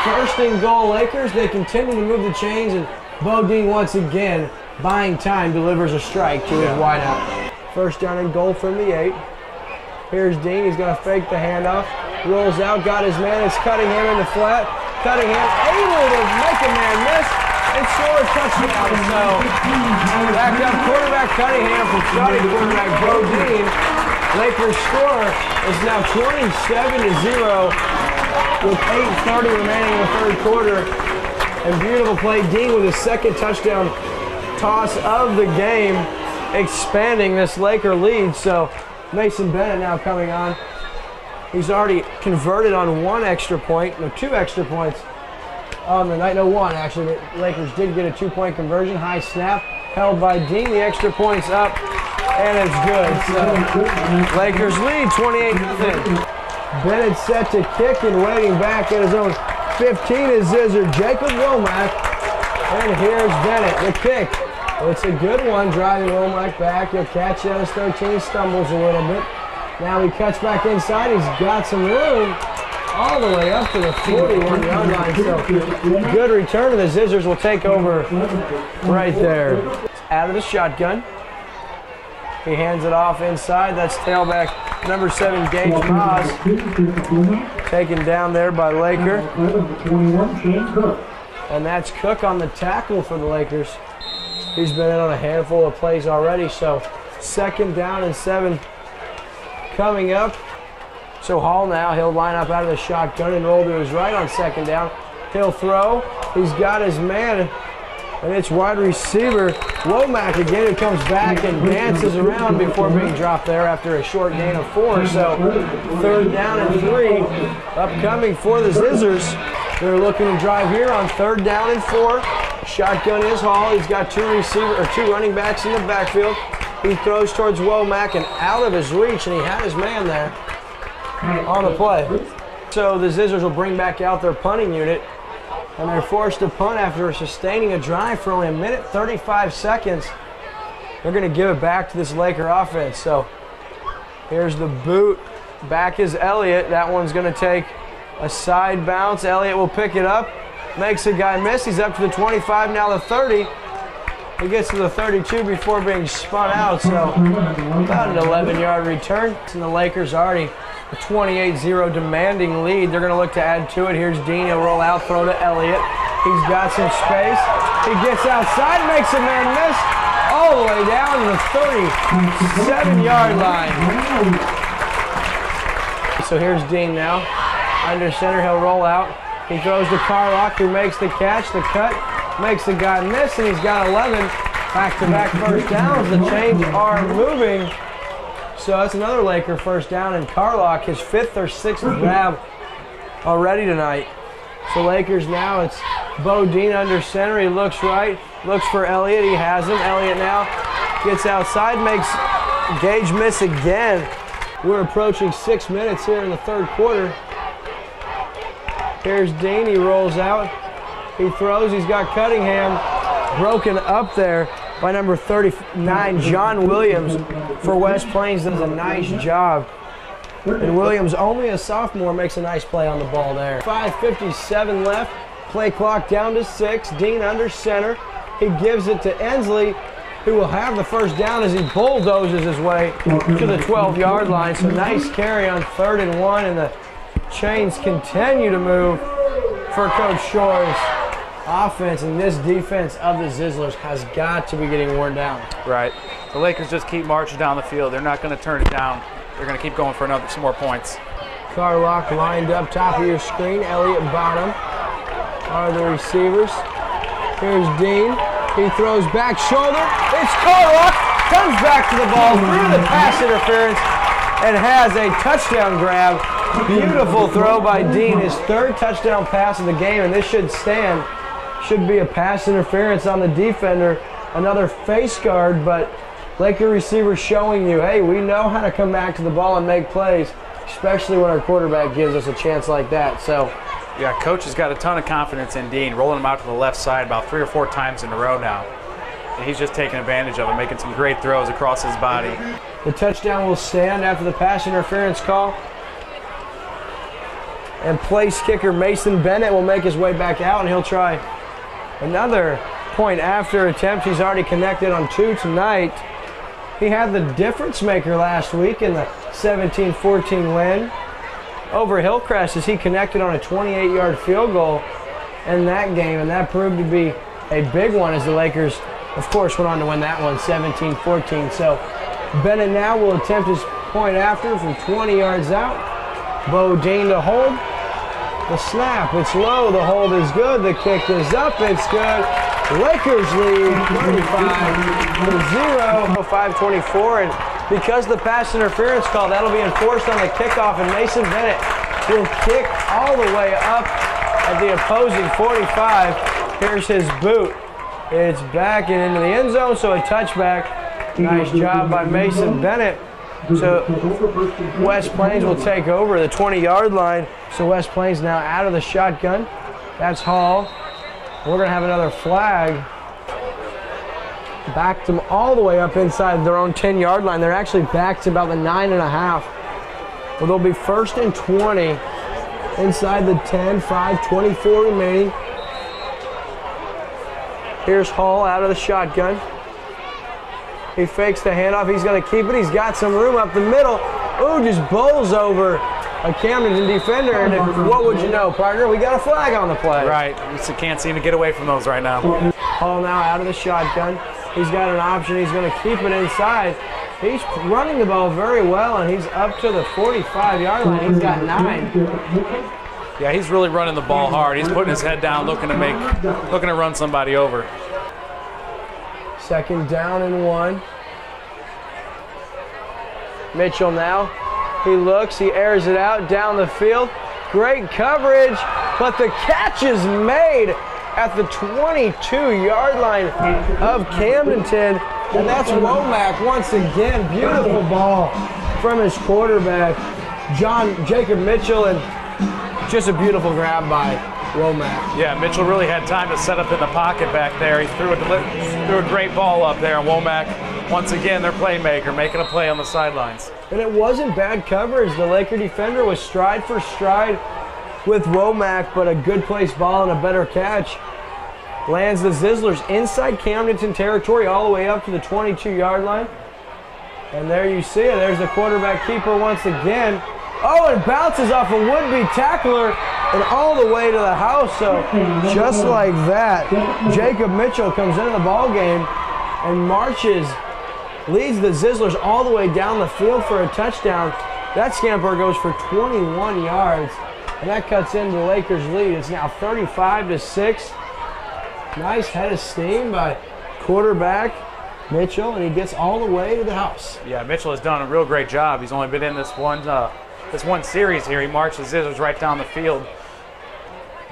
Speaker 2: 1st and goal Lakers. They continue to move the chains, and Bo Dean once again, buying time, delivers a strike to his wideout. 1st down and goal from the 8. Here's Dean. He's going to fake the handoff. Rolls out, got his man. It's Cunningham in the flat. Cunningham able to make a man miss and score a touchdown. So back up quarterback Cunningham from starting quarterback Bo Dean. Lakers score is now 27-0 with 8:30 remaining in the 3rd quarter. And beautiful play. Dean with his 2nd touchdown toss of the game, expanding this Laker lead. So Mason Bennett now coming on. He's already converted on 1 extra point, no, 2 extra points on the night. No, 1 actually. The Lakers did get a 2-point conversion. High snap held by Dean. The extra points up, and it's good. So Lakers lead 28-0. Bennett set to kick and waiting back at his own 15 is Zizzers, Jacob Womack. And here's Bennett, the kick. It's a good one, driving Womack back. He'll catch it at his 13, stumbles a little bit. Now he cuts back inside. He's got some room all the way up to the 41-yard line. So good return, and the Zizzers will take over right there. Out of the shotgun. He hands it off inside. That's tailback number 7, Gage Moss. Taken down there by Laker. And that's Cook on the tackle for the Lakers. He's been in on a handful of plays already. So 2nd down and 7 coming up. So Hall now, he'll line up out of the shotgun and roll to his right on 2nd down. He'll throw. He's got his man. And it's wide receiver Womack again, who comes back and dances around before being dropped there after a short gain of 4. So 3rd down and 3 upcoming for the Zizzers. They're looking to drive here on 3rd down and 4. Shotgun is Hall. He's got 2 running backs in the backfield. He throws towards Womack and out of his reach, and he had his man there on the play. So the Zizzers will bring back out their punting unit. And they're forced to punt after sustaining a drive for only 1:35 seconds. They're going to give it back to this Laker offense. So here's the boot. Back is Elliott. That one's going to take a side bounce. Elliott will pick it up. Makes a guy miss. He's up to the 25, now the 30. He gets to the 32 before being spun out. So about an 11-yard return. And the Lakers already a 28-0 demanding lead. They're going to look to add to it. Here's Dean. He'll roll out, throw to Elliott. He's got some space. He gets outside, makes a man miss. All all the way down to the 37-yard line. So here's Dean now. Under center, he'll roll out. He throws to Carlock, who makes the catch, the cut, makes the guy miss, and he's got 11 back-to-back first downs. The chains are moving. So that's another Laker first down, and Carlock, his 5th or 6th grab already tonight. So Lakers now, it's Bo Dean under center. He looks right, looks for Elliott. He has him. Elliott now gets outside, makes Gage miss again. We're approaching 6 minutes here in the third quarter. Here's Dean. He rolls out. He throws. He's got Cunningham broken up there by number 39, John Williams for West Plains. Does a nice job. And Williams, only a sophomore, makes a nice play on the ball there. 5:57 left. Play clock down to 6. Dean under center. He gives it to Ensley, who will have the first down as he bulldozes his way to the 12-yard line. So nice carry on 3rd and 1, and the chains continue to move for Coach Shore's offense, and this defense of the Zizzlers has got to be getting worn down.
Speaker 3: Right. The Lakers just keep marching down the field. They're not going to turn it down. They're going to keep going for some more points.
Speaker 2: Carlock lined up top of your screen. Elliott bottom are the receivers. Here's Dean. He throws back shoulder. It's Carlock. Comes back to the ball through the pass interference and has a touchdown grab. Beautiful throw by Dean. His 3rd touchdown pass of the game, and this should stand. Should be a pass interference on the defender. Another face guard, but Laker receiver showing you, hey, we know how to come back to the ball and make plays, especially when our quarterback gives us a chance like that. So,
Speaker 3: yeah, Coach has got a ton of confidence in Dean, rolling him out to the left side about 3 or 4 times in a row now. And he's just taking advantage of it, making some great throws across his body.
Speaker 2: The touchdown will stand after the pass interference call. And place kicker Mason Bennett will make his way back out, and he'll try another point after attempt. He's already connected on 2 tonight. He had the difference maker last week in the 17-14 win over Hillcrest as he connected on a 28-yard field goal in that game, and that proved to be a big one as the Lakers, of course, went on to win that one 17-14. So Bennett now will attempt his point after from 20 yards out. Bo Dean to hold. The snap, it's low, the hold is good, the kick is up, it's good. Lakers lead 35-0, 5:24, and because the pass interference call, that'll be enforced on the kickoff, and Mason Bennett will kick all the way up at the opposing 45. Here's his boot. It's back and into the end zone, so a touchback. Nice job by Mason Bennett. So West Plains will take over the 20-yard line. So West Plains now out of the shotgun. That's Hall. We're going to have another flag. Backed them all the way up inside their own 10-yard line. They're actually back to about the 9.5. Well, they'll be 1st and 20 inside the 10, 5:24 remaining. Here's Hall out of the shotgun. He fakes the handoff. He's going to keep it. He's got some room up the middle. Ooh, just bowls over a Camdenton defender. And what would you know, partner? We got a flag on the play.
Speaker 3: Right. You can't seem to get away from those right now.
Speaker 2: Hall now out of the shotgun. He's got an option. He's going to keep it inside. He's running the ball very well, and he's up to the 45-yard line. He's got 9.
Speaker 3: Yeah, he's really running the ball hard. He's putting his head down, looking to run somebody over.
Speaker 2: 2nd down and 1. Mitchell now. He looks, he airs it out down the field. Great coverage, but the catch is made at the 22-yard line of Camdenton. And that's Womack once again. Beautiful ball from his quarterback, Jacob Mitchell, and just a beautiful grab by Womack.
Speaker 3: Yeah, Mitchell really had time to set up in the pocket back there. He threw a great ball up there, and Womack, once again, their playmaker, making a play on the sidelines.
Speaker 2: And it wasn't bad coverage. The Laker defender was stride for stride with Womack, but a good placed ball and a better catch lands the Zizzlers inside Camdenton territory all the way up to the 22-yard line. And there you see it. There's the quarterback keeper once again. Oh, and bounces off a would-be tackler and all the way to the house. So just like that, Jacob Mitchell comes into the ball game and leads the Zizzers all the way down the field for a touchdown. That scamper goes for 21 yards, and that cuts into the Lakers' lead. It's now 35-6. Nice head of steam by quarterback Mitchell, and he gets all the way to the house.
Speaker 3: Yeah, Mitchell has done a real great job. He's only been in this one series here. He marched the Zizzers right down the field.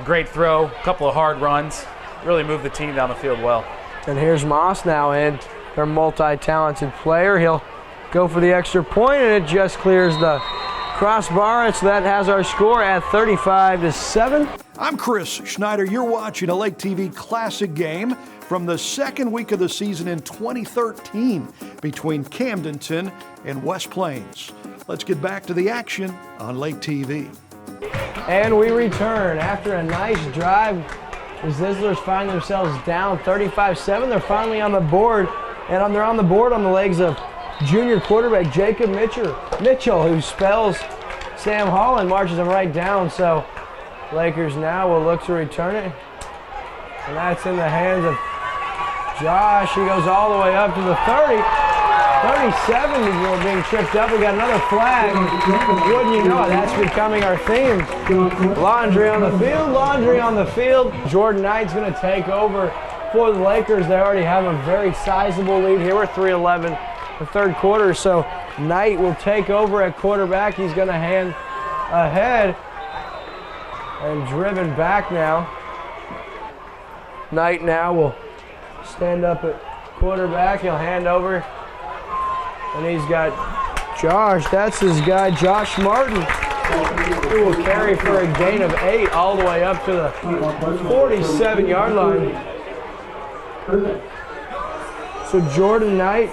Speaker 3: Great throw, a couple of hard runs. Really moved the team down the field well.
Speaker 2: And here's Moss now in, their multi-talented player. He'll go for the extra point, and it just clears the crossbar. So that has our score at 35-7.
Speaker 1: I'm Chris Schneider. You're watching a Lake TV Classic game from the second week of the season in 2013 between Camdenton and West Plains. Let's get back to the action on Lake TV.
Speaker 2: And we return after a nice drive. The Zizzlers find themselves down 35-7. They're finally on the board, and they're on the board on the legs of junior quarterback Jacob Mitchell, who spells Sam Hall and marches him right down. So Lakers now will look to return it, and that's in the hands of Josh. He goes all the way up to the 30. 37 is being tripped up. We got another flag. Wouldn't you know it, that's becoming our theme. Laundry on the field. Jordan Knight's going to take over for the Lakers. They already have a very sizable lead here. We're 3-11 the third quarter, so Knight will take over at quarterback. He's going to hand ahead and driven back now. Knight now will stand up at quarterback. He'll hand over. And he's got Josh, that's his guy, Josh Martin, who will carry for a gain of 8 all the way up to the 47-yard line. So Jordan Knight,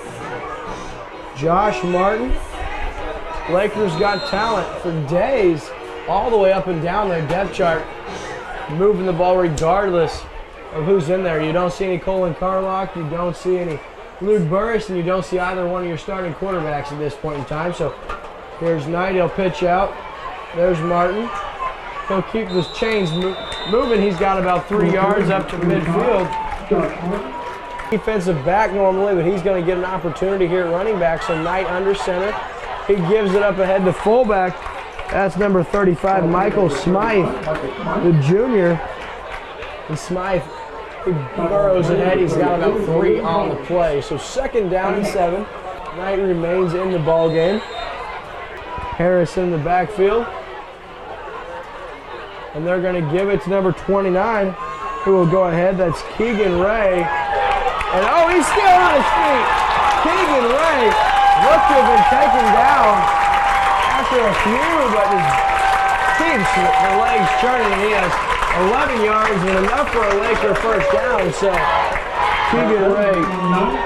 Speaker 2: Josh Martin, Lakers got talent for days all the way up and down their depth chart, moving the ball regardless of who's in there. You don't see any Colin Carlock, you don't see any Luke Burris, and you don't see either one of your starting quarterbacks at this point in time. So here's Knight, he'll pitch out. There's Martin. He'll keep his chains moving. He's got about 3 yards up to midfield. Defensive back normally, but he's going to get an opportunity here at running back. So Knight under center. He gives it up ahead to fullback. That's number 35, Michael Smythe, the junior. And Smythe, he burrows ahead. He's got about 3 on the play. So second down and 7. Knight remains in the ball game. Harris in the backfield. And they're going to give it to number 29, who will go ahead. That's Keegan Ray. And oh, he's still on his feet. Keegan Ray looked to have been taken down after a few, but he keeps the legs churning, and he has 11 yards and enough for a Laker first down. So Keegan Ray,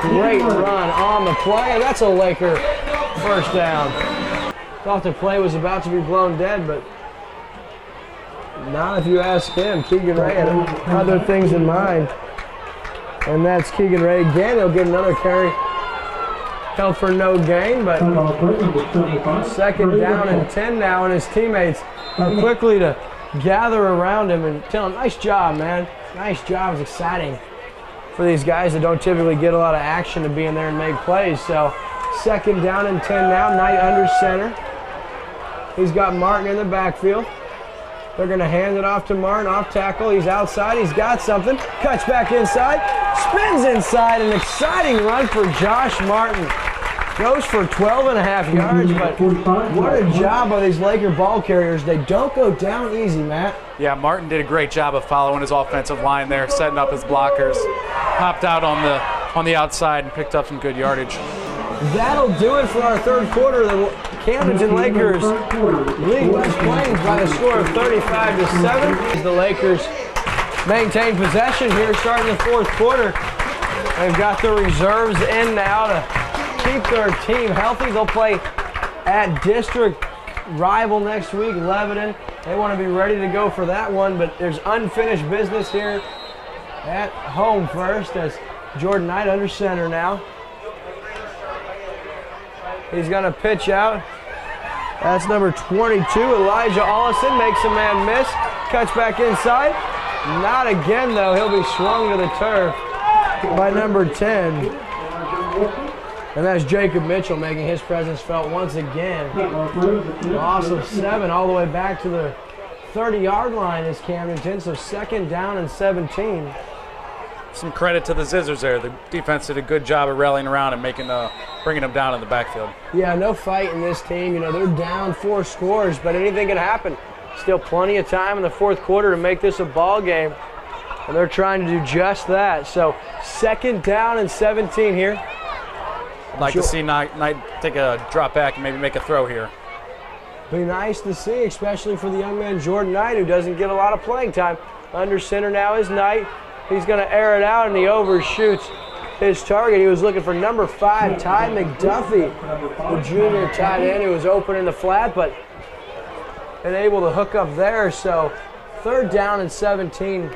Speaker 2: great run on the play, and that's a Laker first down. Thought the play was about to be blown dead, but not if you ask him. Keegan Ray had other things in mind. And that's Keegan Ray again. He'll get another carry. Held for no gain, but second down and 10 now, and his teammates are quickly to gather around him and tell him, nice job, man. Nice job. It's exciting for these guys that don't typically get a lot of action to be in there and make plays. So second down and 10 now. Knight under center. He's got Martin in the backfield. They're going to hand it off to Martin, off tackle. He's outside. He's got something. Cuts back inside. Spins inside. An exciting run for Josh Martin. Goes for 12.5 yards, but what a job by these Laker ball carriers. They don't go down easy, Matt.
Speaker 3: Yeah, Martin did a great job of following his offensive line there, setting up his blockers. Hopped out on the outside and picked up some good yardage.
Speaker 2: That'll do it for our third quarter. The Camdenton Lakers lead West Plains by a score of 35-7. The Lakers maintain possession here starting the fourth quarter. They've got the reserves in now to keep their team healthy. They'll play at district rival next week, Lebanon. They want to be ready to go for that one, but there's unfinished business here at home first as Jordan Knight under center now. He's going to pitch out. That's number 22, Elijah Allison, makes a man miss. Cuts back inside. Not again, though. He'll be swung to the turf by number 10, And that's Jacob Mitchell making his presence felt once again. Loss of 7 all the way back to the 30-yard line is Camdenton, so 2nd down and 17.
Speaker 3: Some credit to the Zizzers there. The defense did a good job of rallying around and bringing them down in the backfield.
Speaker 2: Yeah, no fight in this team. You know, they're down 4 scores, but anything can happen. Still plenty of time in the 4th quarter to make this a ball game, and they're trying to do just that. So 2nd down and 17 here.
Speaker 3: I'd like to see Knight take a drop back and maybe make a throw here.
Speaker 2: Be nice to see, especially for the young man Jordan Knight, who doesn't get a lot of playing time. Under center now is Knight. He's going to air it out, and he overshoots his target. He was looking for number 5, Ty McDuffie, the junior tight end who was open in the flat, but unable to hook up there. So 3rd down and 17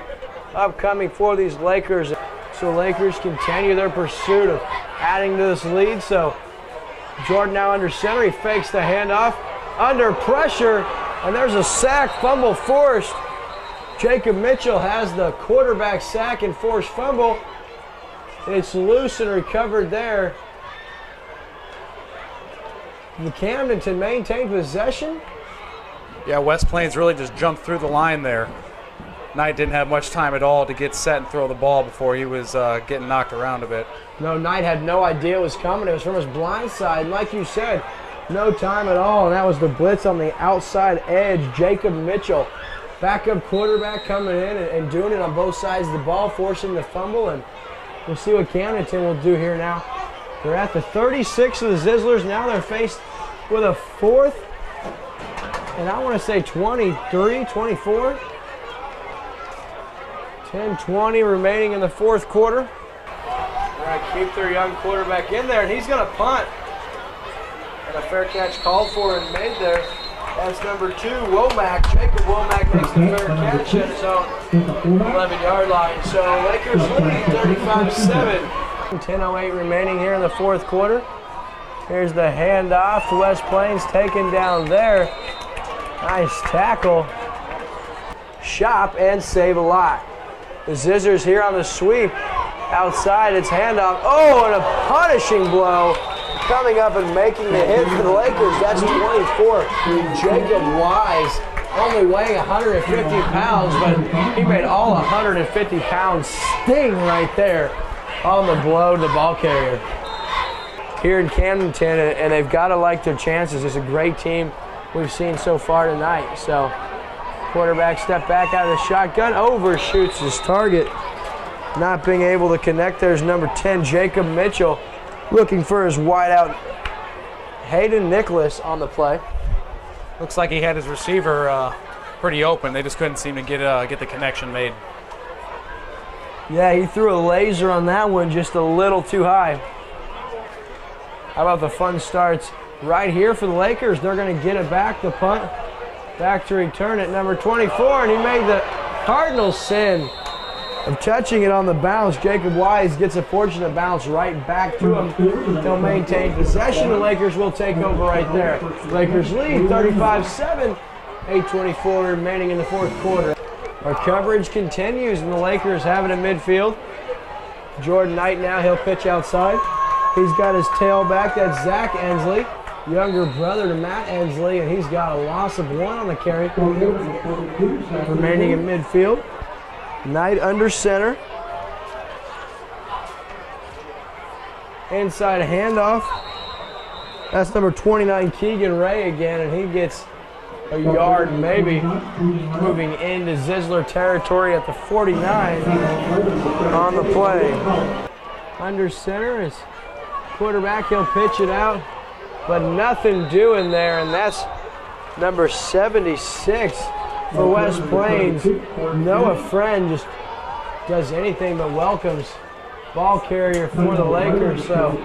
Speaker 2: upcoming for these Lakers. So Lakers continue their pursuit of adding to this lead. So Jordan now under center. He fakes the handoff under pressure, and there's a sack, fumble forced. Jacob Mitchell has the quarterback sack and forced fumble. It's loose and recovered there. The Camdenton maintained possession.
Speaker 3: Yeah, West Plains really just jumped through the line there. Knight didn't have much time at all to get set and throw the ball before he was getting knocked around a bit.
Speaker 2: No, Knight had no idea it was coming. It was from his blind side. And like you said, no time at all. And that was the blitz on the outside edge. Jacob Mitchell, backup quarterback, coming in and doing it on both sides of the ball, forcing the fumble. And we'll see what Camdenton will do here now. They're at the 36 of the Zizzlers. Now they're faced with a 4th, and I want to say 23, 24. 10-20 remaining in the 4th quarter. They're going to keep their young quarterback in there, and he's going to punt. And a fair catch called for and made there. That's number 2, Womack. Jacob Womack makes the fair catch at his own 11-yard line. So Lakers lead 35-7. 10:08 remaining here in the 4th quarter. Here's the handoff to West Plains, taken down there. Nice tackle. Shop and save a lot. The Zizzers here on the sweep. Outside, it's handoff. Oh, and a punishing blow. Coming up and making the hit for the Lakers. That's 24. Jacob Wise, only weighing 150 pounds, but he made all 150 pounds sting right there on the blow to the ball carrier. Here in Camdenton, and they've got to like their chances. It's a great team we've seen so far tonight. So quarterback step back out of the shotgun, overshoots his target. Not being able to connect. There's number 10, Jacob Mitchell, looking for his wideout, Hayden Nicholas, on the play.
Speaker 3: Looks like he had his receiver pretty open. They just couldn't seem to get the connection made.
Speaker 2: Yeah, he threw a laser on that one, just a little too high. How about the fun starts right here for the Lakers? They're going to get it back, the punt. Back to return at number 24, and he made the Cardinals sin of touching it on the bounce. Jacob Wise gets a fortunate bounce right back to him. They'll maintain possession. The Lakers will take over right there. Lakers lead 35-7. 8:24 remaining in the 4th quarter. Our coverage continues, and the Lakers have it in midfield. Jordan Knight now, he'll pitch outside. He's got his tailback, that's Zach Ensley, younger brother to Matt Ensley, and he's got a loss of 1 on the carry. Remaining in midfield. Knight under center. Inside handoff. That's number 29, Keegan Ray again, and he gets a yard maybe, moving into Zizzler territory at the 49 on the play. Under center is quarterback, he'll pitch it out, but nothing doing there, and that's number 76 for West Plains. Noah Friend just does anything but welcomes ball carrier for the Lakers. So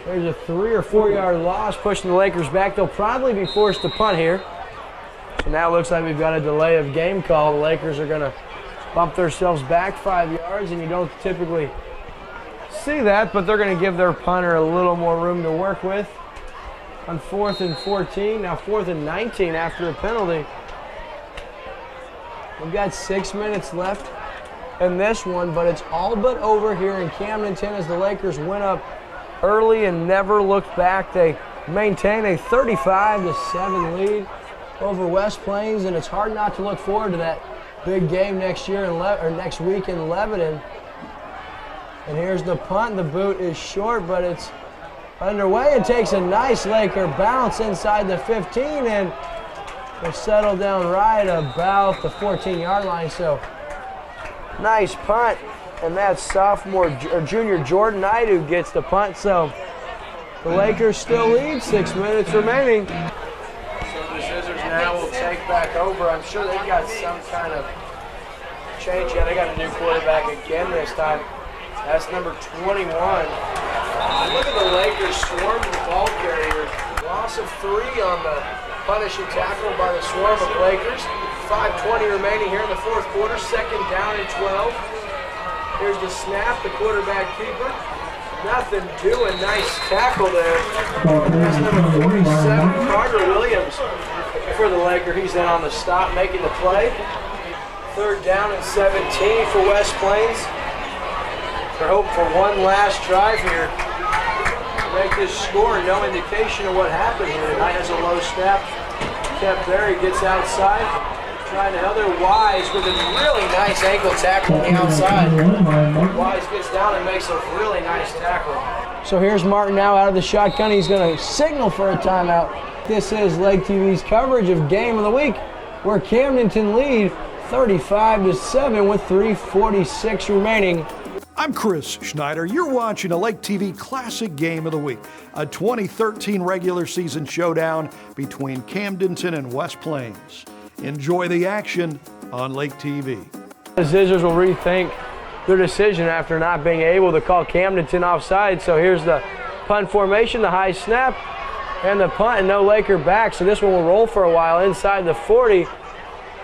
Speaker 2: there's a 3 or 4 yard loss, pushing the Lakers back. They'll probably be forced to punt here. So now it looks like we've got a delay of game call. The Lakers are going to bump themselves back 5 yards, and you don't typically see that, but they're going to give their punter a little more room to work with. On 4th and 14, now 4th and 19 after a penalty. We've got 6 minutes left in this one, but it's all but over here in Camdenton as the Lakers went up early and never looked back. They maintain a 35-7 lead over West Plains, and it's hard not to look forward to that big game next year or next week in Lebanon. And here's the punt. The boot is short, but it's underway. It takes a nice Laker bounce inside the 15, and they settle down right about the 14-yard line. So nice punt, and that's junior Jordan Knight who gets the punt. So the Lakers still lead, 6 minutes remaining. So the Zizzers now will take back over. I'm sure they've got some kind of change. Yeah, they got a new quarterback again this time. That's number 21. Look at the Lakers swarm the ball carrier. Loss of 3 on the punishing tackle by the swarm of Lakers. 5:20 remaining here in the fourth quarter. Second down and 12. Here's the snap, the quarterback keeper. Nothing doing. Nice tackle there. That's number 47, Carter Williams for the Laker. He's in on the stop, making the play. Third down and 17 for West Plains. They're hoping for one last drive here to make this score. No indication of what happened here. Knight has a low snap. Kept there. He gets outside. Trying to other Wise with a really nice ankle tackle on the outside. Wise gets down and makes a really nice tackle. So here's Martin now out of the shotgun. He's going to signal for a timeout. This is Lake TV's coverage of Game of the Week, where Camdenton lead 35-7 with 3:46 remaining.
Speaker 1: I'm Chris Schneider. You're watching a Lake TV Classic Game of the Week, a 2013 regular season showdown between Camdenton and West Plains. Enjoy the action on Lake TV.
Speaker 2: The Zizzers will rethink their decision after not being able to call Camdenton offside. So here's the punt formation, the high snap, and the punt, and no Laker back. So this one will roll for a while inside the 40,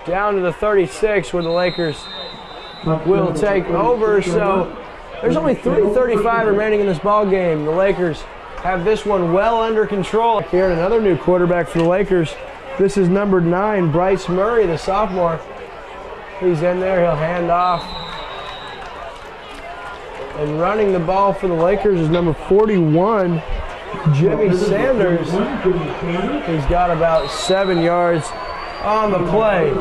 Speaker 2: down to the 36, where the Lakers will take over. So there's only 3:35 remaining in this ball game. The Lakers have this one well under control. Here, another new quarterback for the Lakers. This is number 9, Bryce Murray, the sophomore. He's in there. He'll hand off. And running the ball for the Lakers is number 41, Jimmy Sanders. He's got about 7 yards on the play.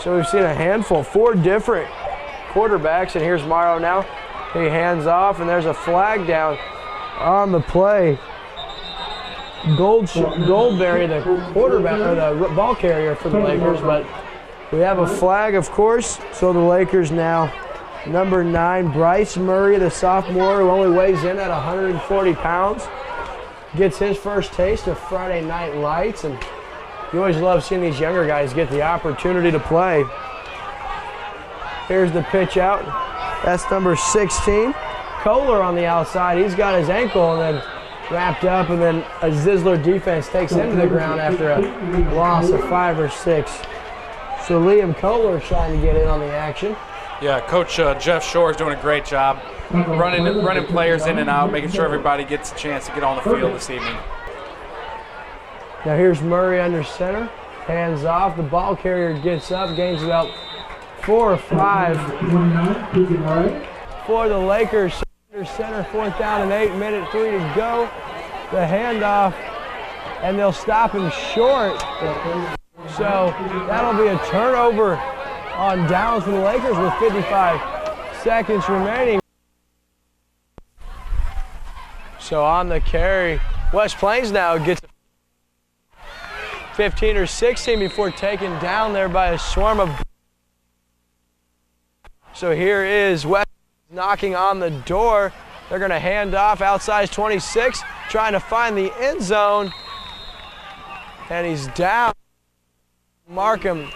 Speaker 2: So we've seen a handful, 4 different quarterbacks, and here's Morrow now. He hands off, and there's a flag down on the play. Goldberry, the quarterback, or the ball carrier for the Lakers, but we have a flag, of course. So the Lakers now, number 9, Bryce Murray, the sophomore, who only weighs in at 140 pounds, gets his first taste of Friday Night Lights, and you always love seeing these younger guys get the opportunity to play. Here's the pitch out. That's number 16. Kohler on the outside. He's got his ankle and then wrapped up, and then a Zizzler defense takes him to the ground after a loss of 5 or 6. So Liam Kohler trying to get in on the action.
Speaker 3: Yeah, Coach Jeff Shore is doing a great job running players in and out, making sure everybody gets a chance to get on the field this evening.
Speaker 2: Now here's Murray under center. Hands off. The ball carrier gets up, gains about 4 or 5 for the Lakers. Under center, 4th down and 8, minute 3 to go. The handoff, and they'll stop him short. So that'll be a turnover on downs for the Lakers with 55 seconds remaining. So on the carry, West Plains now gets 15 or 16 before taken down there by a swarm of. So here is West knocking on the door. They're going to hand off outside 26, trying to find the end zone. And he's down. Mark him.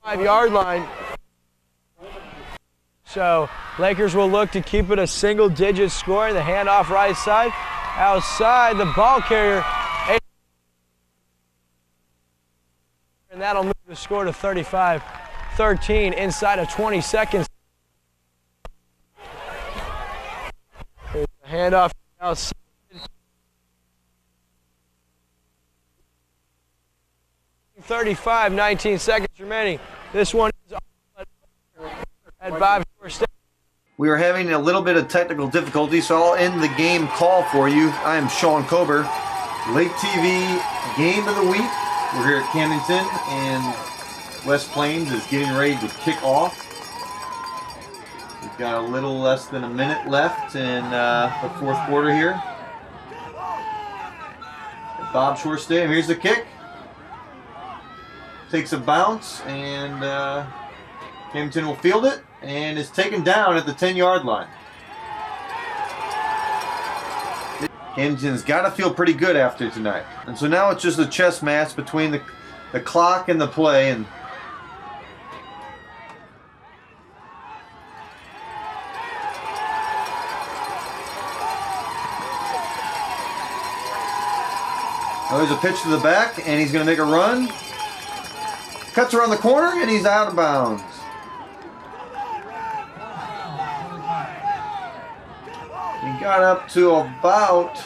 Speaker 2: 5-yard line. So Lakers will look to keep it a single-digit score. The handoff right side. Outside, the ball carrier. And that'll move the score to 35-13 inside of 20 seconds. Here's the handoff outside. 35, 19 seconds remaining. This one is
Speaker 4: We are having a little bit of technical difficulty, so I'll end the game call for you. I am Sean Kober. Lake TV Game of the Week. We're here at Camdenton, and West Plains is getting ready to kick off. We've got a little less than a minute left in the fourth quarter here. Bob Shore Stadium. Here's the kick. Takes a bounce, and Camdenton will field it, and is taken down at the 10-yard line. Camdenton's got to feel pretty good after tonight. And so now it's just a chess match between the clock and the play. And there's a pitch to the back, and he's going to make a run. Cuts around the corner, and he's out of bounds. He got up to about,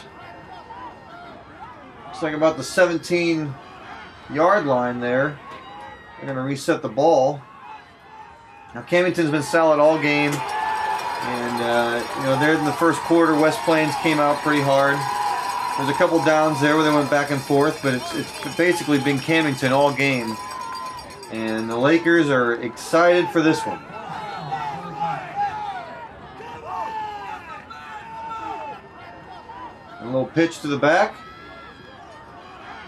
Speaker 4: looks like about the 17-yard line there. They're going to reset the ball. Now Camdenton's been solid all game, and there in the first quarter, West Plains came out pretty hard. There's a couple downs there where they went back and forth, but it's basically been Camdenton all game. And the Lakers are excited for this one. A little pitch to the back.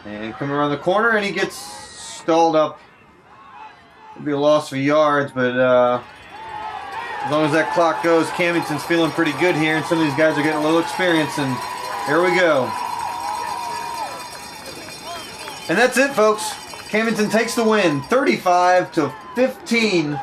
Speaker 4: And coming around the corner, and he gets stalled up. It'll be a loss for yards, but as long as that clock goes, Camdenton's feeling pretty good here, and some of these guys are getting a little experience, and here we go. And that's it, folks. Camdenton takes the win, 35-15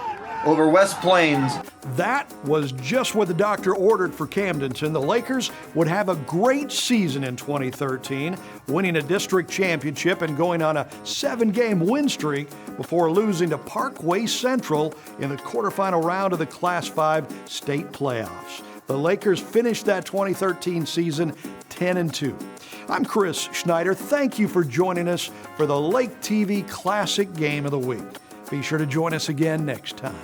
Speaker 4: over West Plains.
Speaker 1: That was just what the doctor ordered for Camdenton. The Lakers would have a great season in 2013, winning a district championship and going on a 7-game win streak before losing to Parkway Central in the quarterfinal round of the Class 5 state playoffs. The Lakers finished that 2013 season 10-2. I'm Chris Schneider. Thank you for joining us for the Lake TV Classic Game of the Week. Be sure to join us again next time.